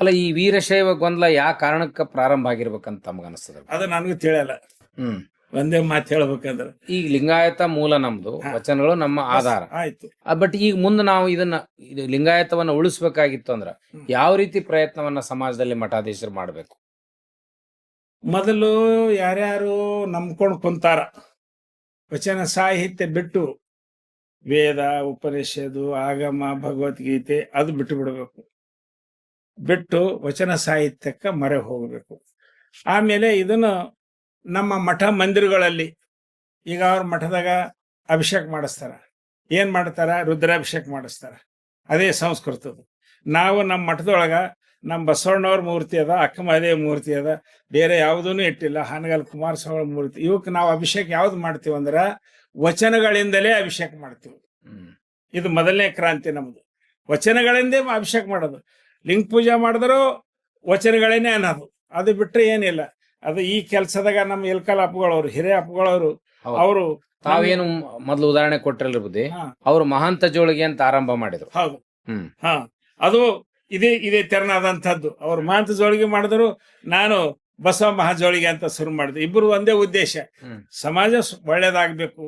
ಅಲ್ಲ, ಈ ವೀರಶೈವ ಗೊಂದಲ ಯಾವ ಕಾರಣಕ್ಕೆ ಪ್ರಾರಂಭ ಆಗಿರ್ಬೇಕಂತ ತಮ್ಗೆ ಅನಿಸ್ತದ? ಅದು ನನಗೂ ತಿಳಿಯಲ್ಲ. ಹ್ಮ್. ಒಂದೇ ಮಾತು ಹೇಳ್ಬೇಕಂದ್ರೆ ಈಗ ಲಿಂಗಾಯತ ಮೂಲ ನಮ್ದು, ವಚನಗಳು ನಮ್ಮ ಆಧಾರ. ಆಯ್ತು. ಬಟ್ ಈಗ ಮುಂದೆ ನಾವು ಇದು ಲಿಂಗಾಯತವನ್ನ ಉಳಿಸ್ಬೇಕಾಗಿತ್ತು ಅಂದ್ರ ಯಾವ ರೀತಿ ಪ್ರಯತ್ನವನ್ನ ಸಮಾಜದಲ್ಲಿ ಮಠಾಧೀಶರು ಮಾಡಬೇಕು? ಮೊದಲು ಯಾರ್ಯಾರು ನಂಬ್ಕೊಂಡು ಕುಂತಾರ, ವಚನ ಸಾಹಿತ್ಯ ಬಿಟ್ಟು ವೇದ, ಉಪನಿಷದು, ಆಗಮ, ಭಗವದ್ಗೀತೆ ಅದು ಬಿಟ್ಟು ಬಿಡಬೇಕು. ಬಿಟ್ಟು ವಚನ ಸಾಹಿತ್ಯಕ್ಕೆ ಮೊರೆ ಹೋಗಬೇಕು. ಆಮೇಲೆ ಇದನ್ನು ನಮ್ಮ ಮಠ ಮಂದಿರಗಳಲ್ಲಿ, ಈಗ ಅವ್ರ ಮಠದಾಗ ಅಭಿಷೇಕ ಮಾಡಿಸ್ತಾರ. ಏನ್ ಮಾಡ್ತಾರ? ರುದ್ರಾಭಿಷೇಕ ಮಾಡಿಸ್ತಾರ. ಅದೇ ಸಂಸ್ಕೃತದ್ದು. ನಾವು ನಮ್ಮ ಮಠದೊಳಗ ನಮ್ಮ ಬಸವಣ್ಣವ್ರ ಮೂರ್ತಿ ಅದ, ಅಕ್ಕಮಹಾದೇವಿ ಮೂರ್ತಿ ಅದ, ಬೇರೆ ಯಾವುದೂ ಇಟ್ಟಿಲ್ಲ. ಹಾನಗಲ್ ಕುಮಾರಸ್ವಾಮಿ ಮೂರ್ತಿ. ಇವಕ್ಕೆ ನಾವು ಅಭಿಷೇಕ ಯಾವ್ದು ಮಾಡ್ತೀವಿ ಅಂದ್ರ ವಚನಗಳಿಂದಲೇ ಅಭಿಷೇಕ ಮಾಡ್ತೀವಿ. ಇದು ಮೊದಲನೇ ಕ್ರಾಂತಿ ನಮ್ದು. ವಚನಗಳಿಂದೇ ಅಭಿಷೇಕ ಮಾಡೋದು. ಲಿಂಗ ಪೂಜೆ ಮಾಡಿದ್ರು ವಚನಗಳೇನೆ ಅನ್ನೋದು. ಅದು ಬಿಟ್ರೆ ಏನಿಲ್ಲ. ಅದು ಈ ಕೆಲಸದಾಗ ನಮ್ಮ ಎಲ್ಕಲ್ ಅಪ್ಪಗಳವ್ರು, ಹಿರಿಯ ಅಪ್ಪಗಳವರು, ಅವರು ತಾವೇನು ಮೊದಲು ಉದಾಹರಣೆ ಕೊಟ್ಟಿರಲಿ ಬುದ್ಧಿ, ಅವರು ಮಹಾಂತ ಜೋಳಿಗೆ ಅಂತ ಆರಂಭ ಮಾಡಿದ್ರು. ಹೌದು. ಅದು ಇದೇ ತೆರನಾದಂಥದ್ದು. ಅವ್ರು ಮಹಾಂತ ಜೋಳಿಗೆ ಮಾಡಿದ್ರು, ನಾನು ಬಸವ ಮಹಾಜೋಳಿಗೆ ಅಂತ ಶುರು ಮಾಡಿದೆ. ಇಬ್ಬರು ಒಂದೇ ಉದ್ದೇಶ, ಸಮಾಜ ಒಳ್ಳೇದಾಗ್ಬೇಕು,